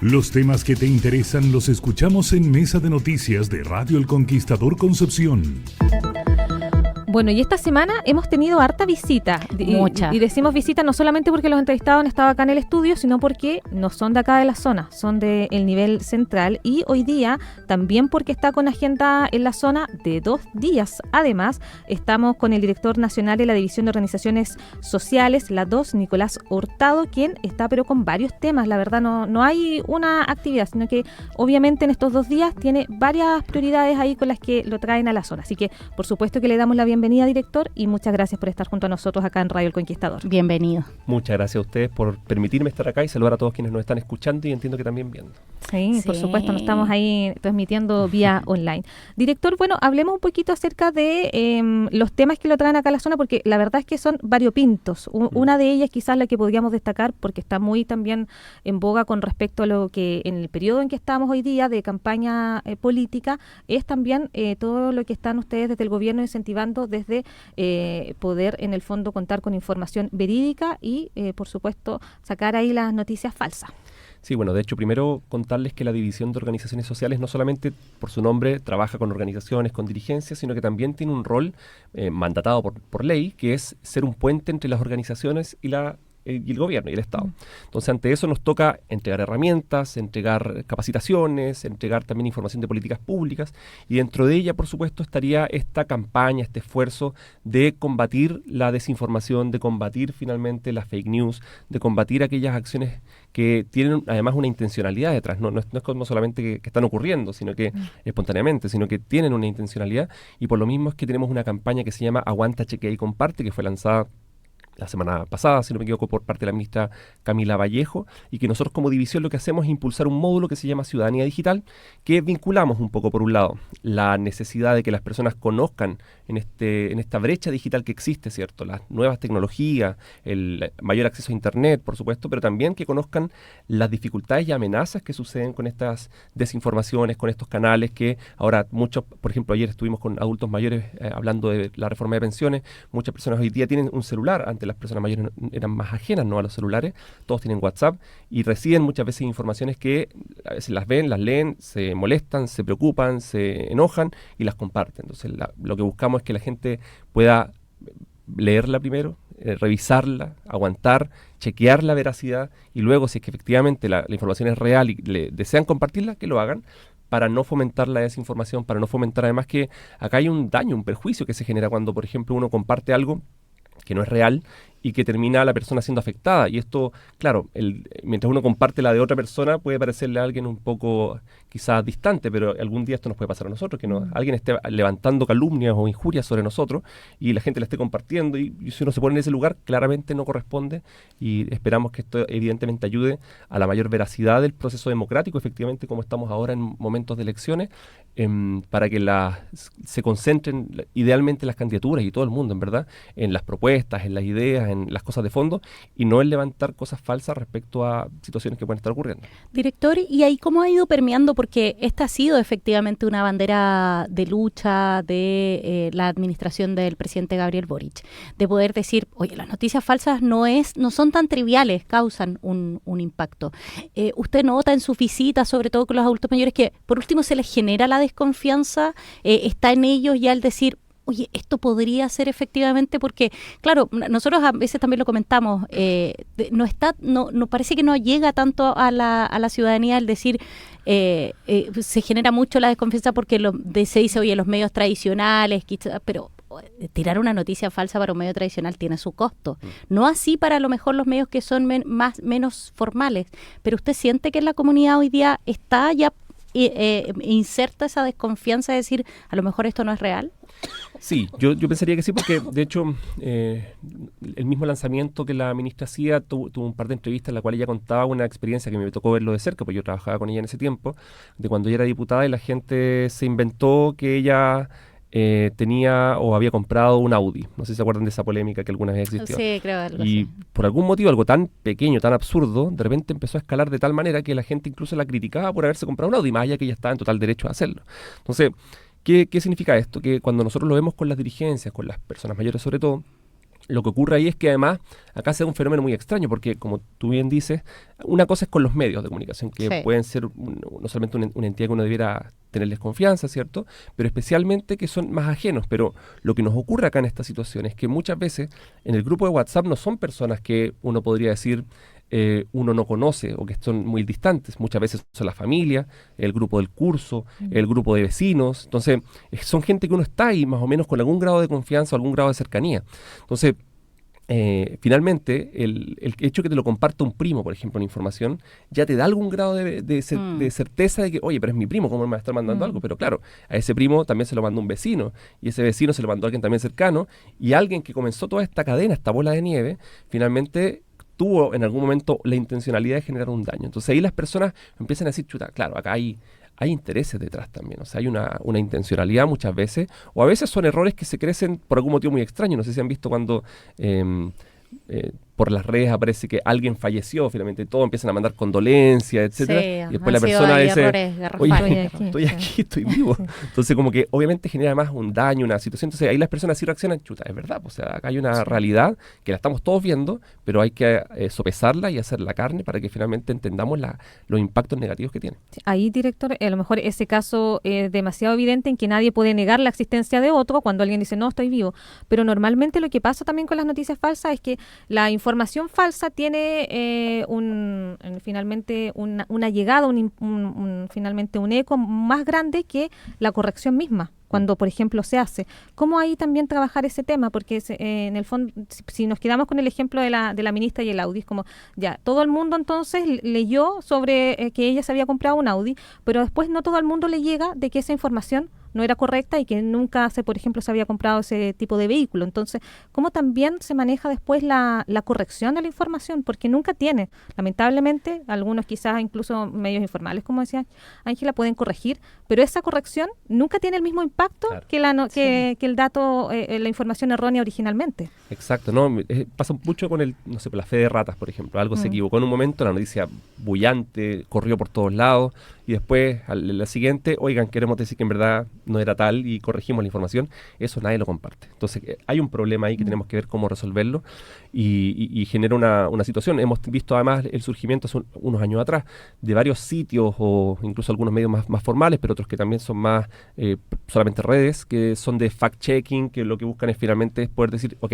Los temas que te interesan los escuchamos en Mesa de Noticias de Radio El Conquistador Concepción. Bueno, y esta semana hemos tenido harta visita. Mucha. Y decimos visita no solamente porque los entrevistados han estado acá en el estudio, sino porque no son de acá de la zona, son del nivel central. Y hoy día también porque está con agenda en la zona de 2 días. Además, estamos con el director nacional de la División de Organizaciones Sociales, la 2, Nicolás Hurtado, quien está pero con varios temas. La verdad no hay una actividad, sino que obviamente en estos 2 días tiene varias prioridades ahí con las que lo traen a la zona. Así que por supuesto que le damos la bienvenida, director, y muchas gracias por estar junto a nosotros acá en Radio El Conquistador. Bienvenido. Muchas gracias a ustedes por permitirme estar acá y saludar a todos quienes nos están escuchando y entiendo que también viendo. Sí, por supuesto, nos estamos ahí transmitiendo vía online. Director, bueno, hablemos un poquito acerca de los temas que lo traen acá a la zona, porque la verdad es que son variopintos. Una de ellas, quizás la que podríamos destacar, porque está muy también en boga con respecto a lo que en el periodo en que estamos hoy día de campaña política, es también todo lo que están ustedes desde el gobierno incentivando desde poder en el fondo contar con información verídica y por supuesto sacar ahí las noticias falsas. Sí, bueno, de hecho, primero contarles que la División de Organizaciones Sociales no solamente por su nombre trabaja con organizaciones, con dirigencias, sino que también tiene un rol mandatado por ley, que es ser un puente entre las organizaciones y el gobierno y el Estado. Entonces, ante eso nos toca entregar herramientas, entregar capacitaciones, entregar también información de políticas públicas, y dentro de ella, por supuesto, estaría esta campaña, este esfuerzo de combatir la desinformación, de combatir finalmente las fake news, de combatir aquellas acciones que tienen además una intencionalidad detrás. No es como solamente que están ocurriendo, sino que espontáneamente, sino que tienen una intencionalidad, y por lo mismo es que tenemos una campaña que se llama Aguanta, Chequea y Comparte, que fue lanzada la semana pasada, si no me equivoco, por parte de la ministra Camila Vallejo, y que nosotros como división lo que hacemos es impulsar un módulo que se llama Ciudadanía Digital, que vinculamos un poco, por un lado, la necesidad de que las personas conozcan en esta brecha digital que existe, ¿cierto? Las nuevas tecnologías, el mayor acceso a Internet, por supuesto, pero también que conozcan las dificultades y amenazas que suceden con estas desinformaciones, con estos canales que ahora muchos, por ejemplo, ayer estuvimos con adultos mayores hablando de la reforma de pensiones, muchas personas hoy día tienen un celular. Antes las personas mayores eran más ajenas, ¿no?, a los celulares, todos tienen WhatsApp y reciben muchas veces informaciones que a veces las ven, las leen, se molestan, se preocupan, se enojan y las comparten. Entonces lo que buscamos es que la gente pueda leerla primero, revisarla, aguantar, chequear la veracidad y luego, si es que efectivamente la información es real y desean compartirla, que lo hagan, para no fomentar la desinformación, para no fomentar además que acá hay un daño, un perjuicio que se genera cuando, por ejemplo, uno comparte algo que no es real y que termina la persona siendo afectada. Y esto, claro, mientras uno comparte la de otra persona, puede parecerle a alguien un poco quizás distante, pero algún día esto nos puede pasar a nosotros, que alguien esté levantando calumnias o injurias sobre nosotros y la gente la esté compartiendo, y si uno se pone en ese lugar, claramente no corresponde, y esperamos que esto evidentemente ayude a la mayor veracidad del proceso democrático, efectivamente, como estamos ahora en momentos de elecciones, para que se concentren idealmente las candidaturas y todo el mundo, en verdad, en las propuestas, en las ideas, en las cosas de fondo, y no en levantar cosas falsas respecto a situaciones que pueden estar ocurriendo. Director, ¿y ahí cómo ha ido permeando? Porque esta ha sido efectivamente una bandera de lucha de la administración del presidente Gabriel Boric, de poder decir, oye, las noticias falsas no son tan triviales, causan un impacto. ¿Usted nota en sus visitas, sobre todo con los adultos mayores, que por último se les genera la desconfianza? ¿Está en ellos ya el decir, oye, esto podría ser efectivamente? Porque, claro, nosotros a veces también lo comentamos, no parece que no llega tanto a la ciudadanía el decir, se genera mucho la desconfianza porque se dice, oye, los medios tradicionales, pero tirar una noticia falsa para un medio tradicional tiene su costo. No así para a lo mejor los medios que son menos formales. Pero ¿usted siente que en la comunidad hoy día está ya inserta esa desconfianza de decir, a lo mejor esto no es real? Sí, yo pensaría que sí, porque de hecho el mismo lanzamiento que la ministra hacía tuvo un par de entrevistas en las cuales ella contaba una experiencia que me tocó verlo de cerca, porque yo trabajaba con ella en ese tiempo, de cuando ella era diputada y la gente se inventó que ella tenía o había comprado un Audi. No sé si se acuerdan de esa polémica que alguna vez existió. Sí, creo algo y así. Por algún motivo, algo tan pequeño, tan absurdo, de repente empezó a escalar de tal manera que la gente incluso la criticaba por haberse comprado un Audi, más allá que ella estaba en total derecho a hacerlo. Entonces, ¿qué significa esto? Que cuando nosotros lo vemos con las dirigencias, con las personas mayores sobre todo, lo que ocurre ahí es que además acá se da un fenómeno muy extraño, porque como tú bien dices, una cosa es con los medios de comunicación, que Sí. pueden ser no solamente una entidad que uno debiera tenerles confianza, ¿cierto? Pero especialmente que son más ajenos. Pero lo que nos ocurre acá en esta situación es que muchas veces en el grupo de WhatsApp no son personas que uno podría decir uno no conoce o que son muy distantes. Muchas veces son la familia, el grupo del curso, el grupo de vecinos. Entonces, son gente que uno está ahí más o menos con algún grado de confianza o algún grado de cercanía. Entonces, finalmente, el hecho que te lo comparta un primo, por ejemplo, una información, ya te da algún grado de certeza de que, oye, pero es mi primo, ¿cómo me va a estar mandando algo? Pero claro, a ese primo también se lo mandó un vecino, y ese vecino se lo mandó a alguien también cercano, y alguien que comenzó toda esta cadena, esta bola de nieve, finalmente tuvo en algún momento la intencionalidad de generar un daño. Entonces ahí las personas empiezan a decir, chuta, claro, acá hay intereses detrás también, o sea, hay una intencionalidad muchas veces, o a veces son errores que se crecen por algún motivo muy extraño. No sé si han visto cuando por las redes aparece que alguien falleció, finalmente todos empiezan a mandar condolencias, etcétera, Sí, y después la han sido persona ahí dice, errores oye, garrafales. estoy aquí, estoy vivo. Entonces como que obviamente genera más un daño, una situación. Entonces ahí las personas sí reaccionan, chuta, es verdad, o sea, acá hay una realidad que la estamos todos viendo, pero hay que sopesarla y hacer la carne para que finalmente entendamos los impactos negativos que tiene. Ahí, director, a lo mejor ese caso es demasiado evidente en que nadie puede negar la existencia de otro cuando alguien dice, no, estoy vivo. Pero normalmente lo que pasa también con las noticias falsas es que la información falsa tiene finalmente una llegada, finalmente un eco más grande que la corrección misma, cuando, por ejemplo, se hace. ¿Cómo ahí también trabajar ese tema? Porque en el fondo, si nos quedamos con el ejemplo de la ministra y el Audi, es como, ya, todo el mundo entonces leyó sobre que ella se había comprado un Audi, pero después no todo el mundo le llega de que esa información no era correcta y que nunca por ejemplo, se había comprado ese tipo de vehículo. Entonces, ¿cómo también se maneja después la corrección de la información? Porque nunca tiene. Lamentablemente, algunos quizás incluso medios informales, como decía Ángela, pueden corregir, pero esa corrección nunca tiene el mismo impacto Claro. que el dato, la información errónea originalmente. Exacto, ¿no? Pasa mucho con no sé, la fe de ratas, por ejemplo. Algo se equivocó en un momento, la noticia bullante, corrió por todos lados, y después, la siguiente, oigan, queremos decir que en verdad no era tal y corregimos la información. Eso nadie lo comparte. Entonces, hay un problema ahí que tenemos que ver cómo resolverlo y genera una situación. Hemos visto además el surgimiento hace unos años atrás de varios sitios o incluso algunos medios más formales, pero otros que también son más solamente redes, que son de fact-checking, que lo que buscan es finalmente es poder decir, ok,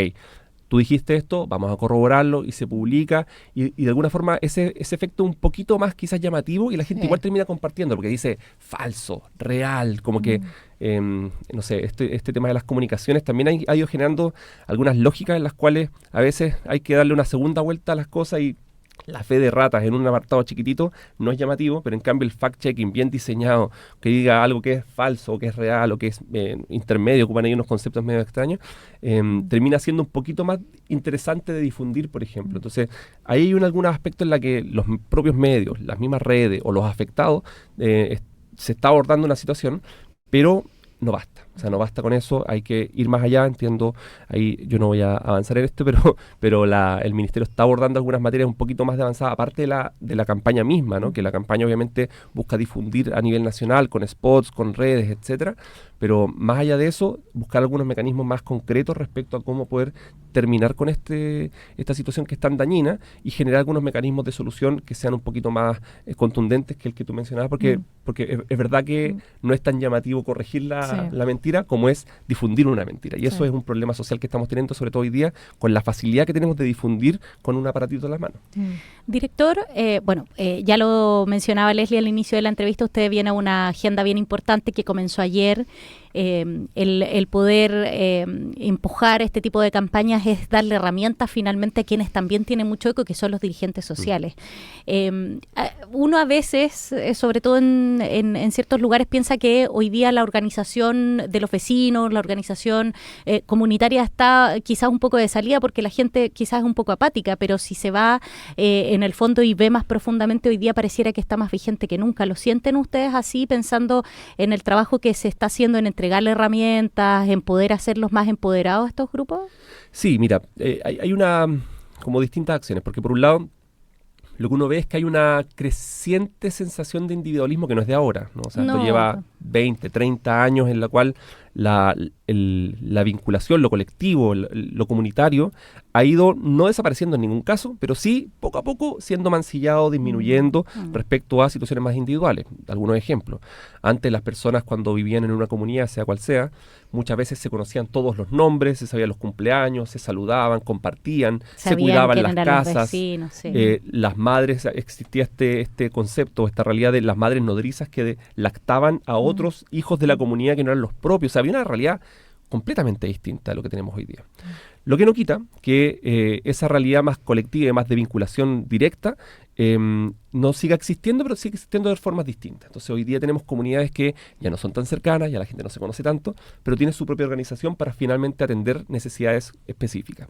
tú dijiste esto, vamos a corroborarlo, y se publica, y de alguna forma ese efecto un poquito más quizás llamativo, y la gente igual termina compartiendo, porque dice falso, real, como que, no sé, este tema de las comunicaciones también ha ido generando algunas lógicas en las cuales a veces hay que darle una segunda vuelta a las cosas, y la fe de ratas en un apartado chiquitito no es llamativo, pero en cambio el fact-checking bien diseñado, que diga algo que es falso, o que es real, o que es intermedio, ocupan ahí unos conceptos medio extraños, termina siendo un poquito más interesante de difundir, por ejemplo. Entonces, ahí hay algunos aspectos en la que los propios medios, las mismas redes o los afectados, se está abordando una situación, pero no basta. O sea, no basta con eso, hay que ir más allá, entiendo, ahí yo no voy a avanzar en esto, pero el Ministerio está abordando algunas materias un poquito más de avanzada, aparte de la campaña misma, ¿no? Que la campaña obviamente busca difundir a nivel nacional, con spots, con redes, etcétera, pero más allá de eso, buscar algunos mecanismos más concretos respecto a cómo poder terminar con esta situación que es tan dañina y generar algunos mecanismos de solución que sean un poquito más contundentes que el que tú mencionabas, porque es verdad que no es tan llamativo corregir la mentira como es difundir una mentira, y eso es un problema social que estamos teniendo, sobre todo hoy día, con la facilidad que tenemos de difundir con un aparatito en las manos. Director, ya lo mencionaba Leslie al inicio de la entrevista, usted viene a una agenda bien importante que comenzó ayer. El poder empujar este tipo de campañas es darle herramientas finalmente a quienes también tienen mucho eco, que son los dirigentes sociales. Uno a veces, sobre todo en ciertos lugares, piensa que hoy día la organización de los vecinos, la organización comunitaria está quizás un poco de salida porque la gente quizás es un poco apática, pero si se va en el fondo y ve más profundamente, hoy día pareciera que está más vigente que nunca. ¿Lo sienten ustedes así, pensando en el trabajo que se está haciendo en entregarle herramientas, en poder hacerlos más empoderados a estos grupos? Sí, mira, hay como distintas acciones, porque por un lado lo que uno ve es que hay una creciente sensación de individualismo que no es de ahora, ¿no? O sea, esto No. lleva 20, 30 años en la cual la vinculación, lo colectivo, lo comunitario, ha ido no desapareciendo en ningún caso, pero sí poco a poco siendo mancillado, disminuyendo respecto a situaciones más individuales. Algunos ejemplos. Antes las personas cuando vivían en una comunidad, sea cual sea, muchas veces se conocían todos los nombres, se sabían los cumpleaños, se saludaban, compartían, se Sabían cuidaban quién las eran los casas. vecinos, sí. Las madres, existía este concepto, esta realidad de las madres nodrizas que lactaban a otros hijos de la comunidad que no eran los propios. O sea, había una realidad completamente distinta a lo que tenemos hoy día. Lo que no quita que esa realidad más colectiva y más de vinculación directa no siga existiendo, pero sigue existiendo de formas distintas. Entonces hoy día tenemos comunidades que ya no son tan cercanas, ya la gente no se conoce tanto, pero tiene su propia organización para finalmente atender necesidades específicas.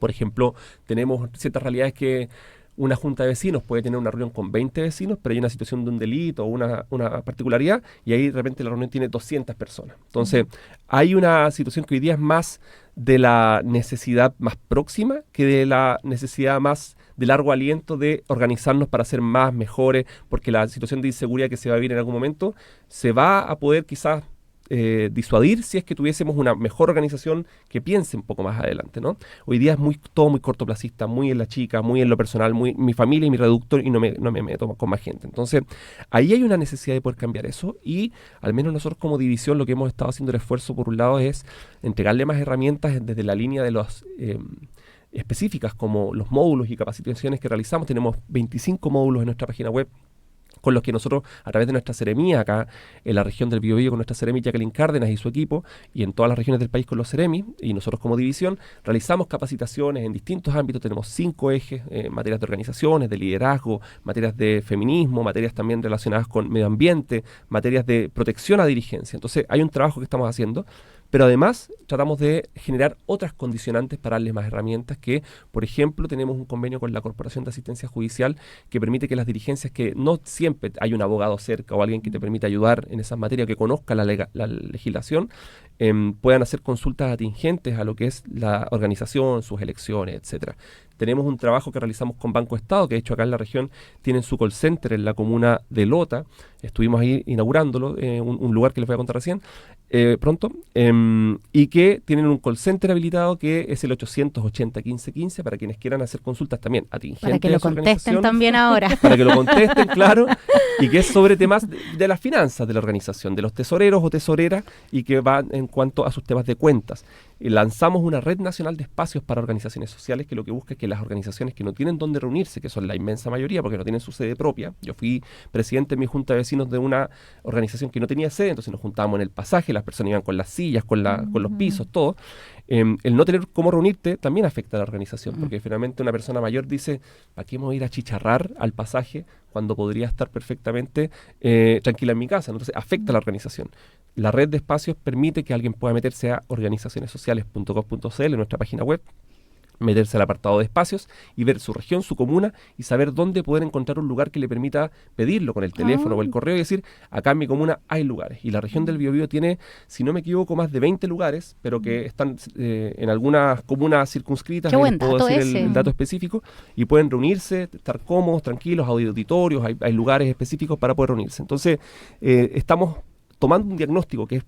Por ejemplo, tenemos ciertas realidades que una junta de vecinos puede tener una reunión con 20 vecinos, pero hay una situación de un delito o una particularidad y ahí de repente la reunión tiene 200 personas. Entonces, hay una situación que hoy día es más de la necesidad más próxima que de la necesidad más de largo aliento de organizarnos para ser más, mejores, porque la situación de inseguridad que se va a vivir en algún momento se va a poder quizás disuadir si es que tuviésemos una mejor organización que piense un poco más adelante, ¿no? Hoy día es todo muy cortoplacista, muy en la chica, muy en lo personal, muy mi familia y mi reductor y no me meto con más gente. Entonces, ahí hay una necesidad de poder cambiar eso y al menos nosotros como división lo que hemos estado haciendo el esfuerzo por un lado es entregarle más herramientas desde la línea de los específicas como los módulos y capacitaciones que realizamos. Tenemos 25 módulos en nuestra página web con los que nosotros, a través de nuestra seremía acá en la región del Biobío, con nuestra seremi Jacqueline Cárdenas y su equipo, y en todas las regiones del país con los seremis, y nosotros como división, realizamos capacitaciones en distintos ámbitos. Tenemos 5 ejes, materias de organizaciones, de liderazgo, materias de feminismo, materias también relacionadas con medio ambiente, materias de protección a dirigencia. Entonces, hay un trabajo que estamos haciendo, pero además tratamos de generar otras condicionantes para darles más herramientas que, por ejemplo, tenemos un convenio con la Corporación de Asistencia Judicial que permite que las dirigencias, que no siempre hay un abogado cerca o alguien que te permita ayudar en esas materias, que conozca la legislación, puedan hacer consultas atingentes a lo que es la organización, sus elecciones, etcétera. Tenemos un trabajo que realizamos con Banco Estado, que de hecho acá en la región tienen su call center en la comuna de Lota. Estuvimos ahí inaugurándolo, un lugar que les voy a contar recién, pronto, y que tienen un call center habilitado que es el 880-1515 para quienes quieran hacer consultas también atingentes. Para que lo contesten también ahora. Para que lo contesten, claro, y que es sobre temas de las finanzas de la organización, de los tesoreros o tesoreras, y que va en cuanto a sus temas de cuentas. Lanzamos una red nacional de espacios para organizaciones sociales que lo que busca es que las organizaciones que no tienen dónde reunirse, que son la inmensa mayoría porque no tienen su sede propia. Yo fui presidente en mi junta de vecinos de una organización que no tenía sede, entonces nos juntábamos en el pasaje, las personas iban con las sillas, con los pisos, todo. El no tener cómo reunirte también afecta a la organización, porque finalmente una persona mayor dice, ¿para qué me voy a ir a chicharrar al pasaje cuando podría estar perfectamente tranquila en mi casa? Entonces afecta a la organización. La red de espacios permite que alguien pueda meterse a organizacionessociales.gov.cl en nuestra página web, meterse al apartado de espacios y ver su región, su comuna y saber dónde poder encontrar un lugar que le permita pedirlo con el teléfono o el correo y decir, acá en mi comuna hay lugares. Y la región del Biobío tiene, si no me equivoco, más de 20 lugares, pero que están en algunas comunas circunscritas. Qué buen puedo dato decir ese. el dato específico, y pueden reunirse, estar cómodos, tranquilos, auditorios, hay lugares específicos para poder reunirse. Entonces, estamos tomando un diagnóstico que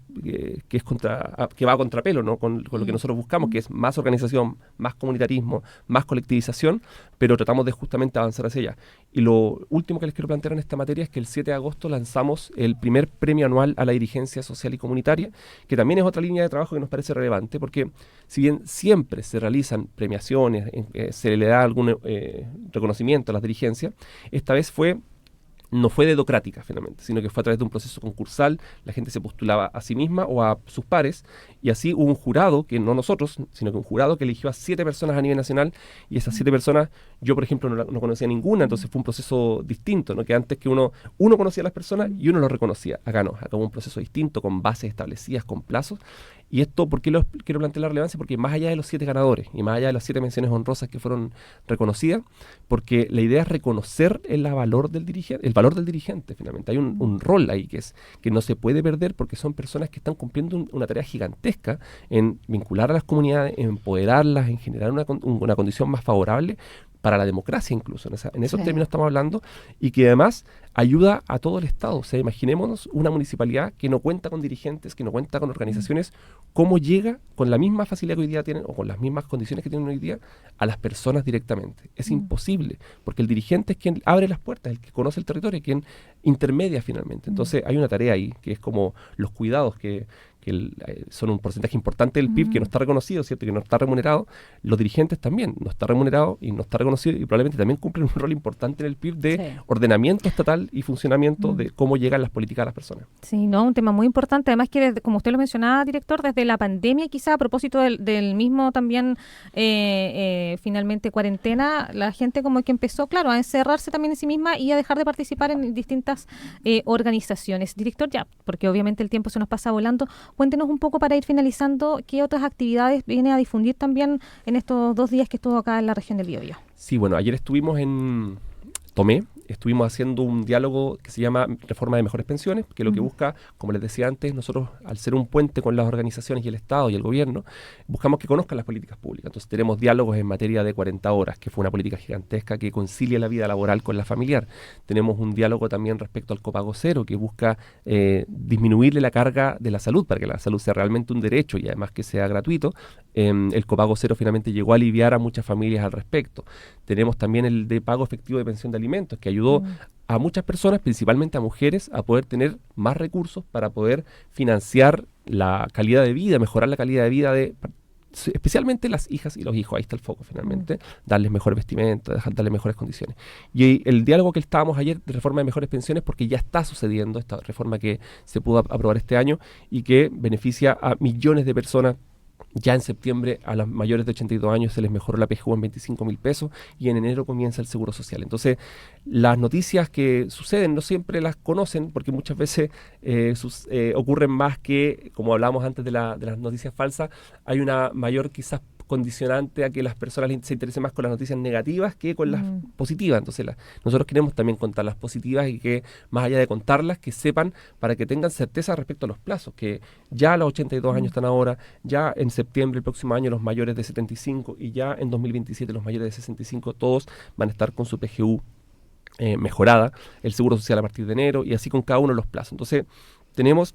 va a contrapelo, ¿no? con lo que nosotros buscamos, que es más organización, más comunitarismo, más colectivización, pero tratamos de justamente avanzar hacia allá. Y lo último que les quiero plantear en esta materia es que el 7 de agosto lanzamos el primer premio anual a la dirigencia social y comunitaria, que también es otra línea de trabajo que nos parece relevante, porque si bien siempre se realizan premiaciones, se le da algún reconocimiento a las dirigencias, esta vez no fue dedocrática finalmente, sino que fue a través de un proceso concursal. La gente se postulaba a sí misma o a sus pares, y así hubo un jurado, que no nosotros, sino que un jurado que eligió a 7 personas a nivel nacional, y esas 7 personas, yo por ejemplo no conocía ninguna, entonces fue un proceso distinto, ¿no? Que antes que uno conocía a las personas y uno los reconocía. Acá no, acá hubo un proceso distinto, con bases establecidas, con plazos. Y esto, ¿por qué quiero plantear la relevancia? Porque más allá de los 7 ganadores y más allá de las 7 menciones honrosas que fueron reconocidas, porque la idea es reconocer el valor del dirigente finalmente. Hay un rol ahí que no se puede perder, porque son personas que están cumpliendo una tarea gigantesca en vincular a las comunidades, en empoderarlas, en generar una condición más favorable para la democracia incluso, en esos Sí. términos estamos hablando, y que además ayuda a todo el Estado. O sea, imaginémonos una municipalidad que no cuenta con dirigentes, que no cuenta con organizaciones, cómo llega con la misma facilidad que hoy día tienen, o con las mismas condiciones que tienen hoy día, a las personas directamente. Es imposible, porque el dirigente es quien abre las puertas, el que conoce el territorio, quien intermedia finalmente. Entonces hay una tarea ahí, que es como los cuidados que son un porcentaje importante del PIB que no está reconocido, ¿cierto? Que no está remunerado. Los dirigentes también no está remunerado y no está reconocido, y probablemente también cumplen un rol importante en el PIB de ordenamiento estatal y funcionamiento de cómo llegan las políticas a las personas. Sí, no, un tema muy importante. Además que, como usted lo mencionaba, director, desde la pandemia, quizá a propósito del mismo también, finalmente, cuarentena, la gente como que empezó, claro, a encerrarse también en sí misma y a dejar de participar en distintas organizaciones. Director, ya, porque obviamente el tiempo se nos pasa volando, cuéntenos un poco para ir finalizando qué otras actividades viene a difundir también en estos 2 días que estuvo acá en la región del Biobío. Sí, bueno, ayer estuvimos en Tomé, estuvimos haciendo un diálogo que se llama Reforma de Mejores Pensiones, que lo que busca, como les decía antes, nosotros, al ser un puente con las organizaciones y el Estado y el gobierno, buscamos que conozcan las políticas públicas. Entonces tenemos diálogos en materia de 40 horas, que fue una política gigantesca que concilia la vida laboral con la familiar. Tenemos un diálogo también respecto al copago cero, que busca disminuirle la carga de la salud, para que la salud sea realmente un derecho y además que sea gratuito. El copago cero finalmente llegó a aliviar a muchas familias al respecto. Tenemos también el de pago efectivo de pensión de alimentos, que ayudó a muchas personas, principalmente a mujeres, a poder tener más recursos para poder financiar la calidad de vida, mejorar la calidad de vida de especialmente las hijas y los hijos. Ahí está el foco finalmente, darles mejor vestimenta, darles mejores condiciones. Y el diálogo que estábamos ayer de reforma de mejores pensiones, porque ya está sucediendo esta reforma que se pudo aprobar este año y que beneficia a millones de personas. Ya en septiembre a las mayores de 82 años se les mejoró la PGU en 25.000 pesos y en enero comienza el Seguro Social. Entonces, las noticias que suceden no siempre las conocen, porque muchas veces ocurren más que, como hablábamos antes de las noticias falsas, hay una mayor quizás condicionante a que las personas se interesen más con las noticias negativas que con las positivas. Entonces nosotros queremos también contar las positivas y que más allá de contarlas, que sepan, para que tengan certeza respecto a los plazos, que ya a los 82 años están ahora, ya en septiembre el próximo año los mayores de 75 y ya en 2027 los mayores de 65, todos van a estar con su PGU mejorada, el Seguro Social a partir de enero y así con cada uno de los plazos. Entonces tenemos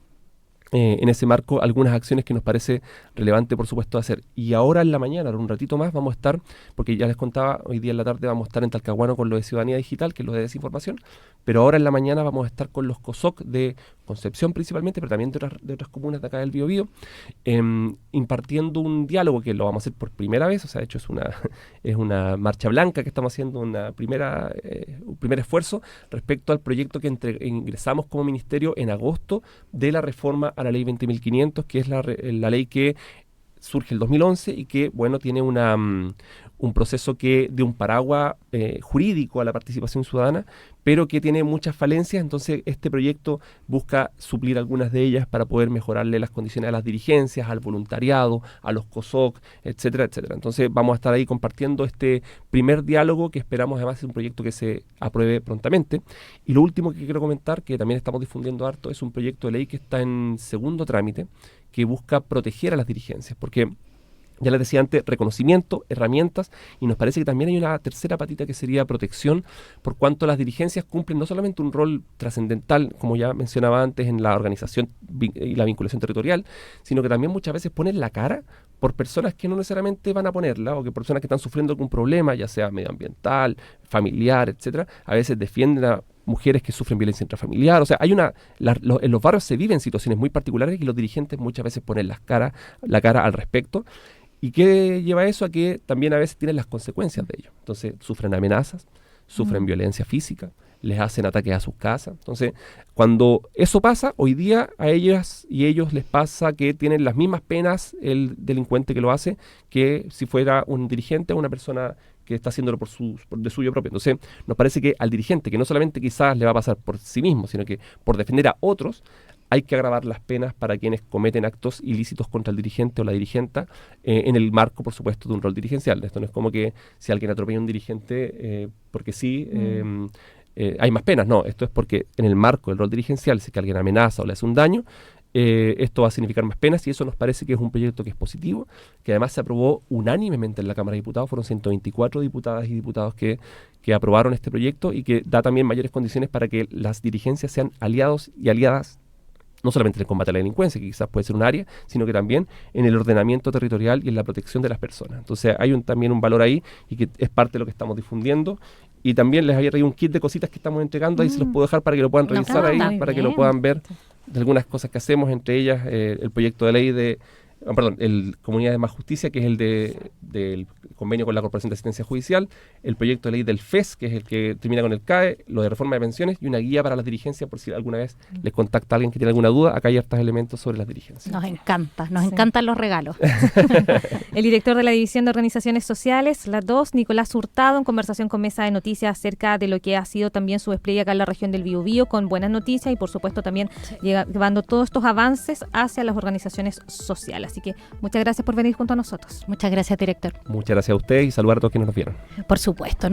en ese marco algunas acciones que nos parece relevante, por supuesto, hacer. Y ahora en la mañana, un ratito más, vamos a estar, porque ya les contaba, hoy día en la tarde vamos a estar en Talcahuano con lo de Ciudadanía Digital, que es lo de desinformación, pero ahora en la mañana vamos a estar con los COSOC de Concepción principalmente, pero también de otras comunas de acá del Biobío, impartiendo un diálogo que lo vamos a hacer por primera vez. O sea, de hecho es una marcha blanca que estamos haciendo, un primer esfuerzo respecto al proyecto que ingresamos como ministerio en agosto de la reforma a la ley 20.500, que es la ley que surge el 2011 y que, bueno, tiene un proceso de un paraguas jurídico a la participación ciudadana, pero que tiene muchas falencias. Entonces este proyecto busca suplir algunas de ellas para poder mejorarle las condiciones a las dirigencias, al voluntariado, a los COSOC, etcétera, etcétera. Entonces vamos a estar ahí compartiendo este primer diálogo, que esperamos además es un proyecto que se apruebe prontamente. Y lo último que quiero comentar, que también estamos difundiendo harto, es un proyecto de ley que está en segundo trámite, que busca proteger a las dirigencias, porque ya les decía antes, reconocimiento, herramientas, y nos parece que también hay una tercera patita que sería protección, por cuanto las dirigencias cumplen no solamente un rol trascendental, como ya mencionaba antes, en la organización y la vinculación territorial, sino que también muchas veces ponen la cara por personas que no necesariamente van a ponerla, o que personas que están sufriendo algún problema, ya sea medioambiental, familiar, etcétera. A veces defienden a mujeres que sufren violencia intrafamiliar. O sea, en los barrios se viven situaciones muy particulares y los dirigentes muchas veces ponen la cara al respecto. ¿Y qué lleva eso? A que también a veces tienen las consecuencias de ello. Entonces, sufren amenazas, sufren violencia física, les hacen ataques a sus casas. Entonces, cuando eso pasa, hoy día a ellas y ellos les pasa que tienen las mismas penas el delincuente que lo hace, que si fuera un dirigente o una persona que está haciéndolo de suyo propio. Entonces, nos parece que al dirigente, que no solamente quizás le va a pasar por sí mismo, sino que por defender a otros, hay que agravar las penas para quienes cometen actos ilícitos contra el dirigente o la dirigenta, en el marco, por supuesto, de un rol dirigencial. Esto no es como que si alguien atropella a un dirigente, porque sí, hay más penas. No, esto es porque en el marco del rol dirigencial, si que alguien amenaza o le hace un daño, esto va a significar más penas y eso nos parece que es un proyecto que es positivo, que además se aprobó unánimemente en la Cámara de Diputados. Fueron 124 diputadas y diputados que aprobaron este proyecto y que da también mayores condiciones para que las dirigencias sean aliados y aliadas no solamente en el combate a la delincuencia, que quizás puede ser un área, sino que también en el ordenamiento territorial y en la protección de las personas. Entonces hay también un valor ahí y que es parte de lo que estamos difundiendo. Y también les había traído un kit de cositas que estamos entregando, ahí se los puedo dejar para que lo puedan revisar ahí, para que lo puedan ver de algunas cosas que hacemos, entre ellas el proyecto de ley el Comunidad de Más Justicia, que es el del convenio con la Corporación de Asistencia Judicial, el proyecto de ley del FES, que es el que termina con el CAE, lo de reforma de pensiones y una guía para las dirigencias por si alguna vez les contacta a alguien que tiene alguna duda. Acá hay hartos elementos sobre las dirigencias. Nos encantan los regalos. El director de la División de Organizaciones Sociales, la 2, Nicolás Hurtado, en conversación con Mesa de Noticias acerca de lo que ha sido también su despliegue acá en la región del Biobío, con buenas noticias y por supuesto también llevando todos estos avances hacia las organizaciones sociales. Así que muchas gracias por venir junto a nosotros. Muchas gracias, director. Muchas gracias a ustedes y saludar a todos quienes nos vieron. Por supuesto.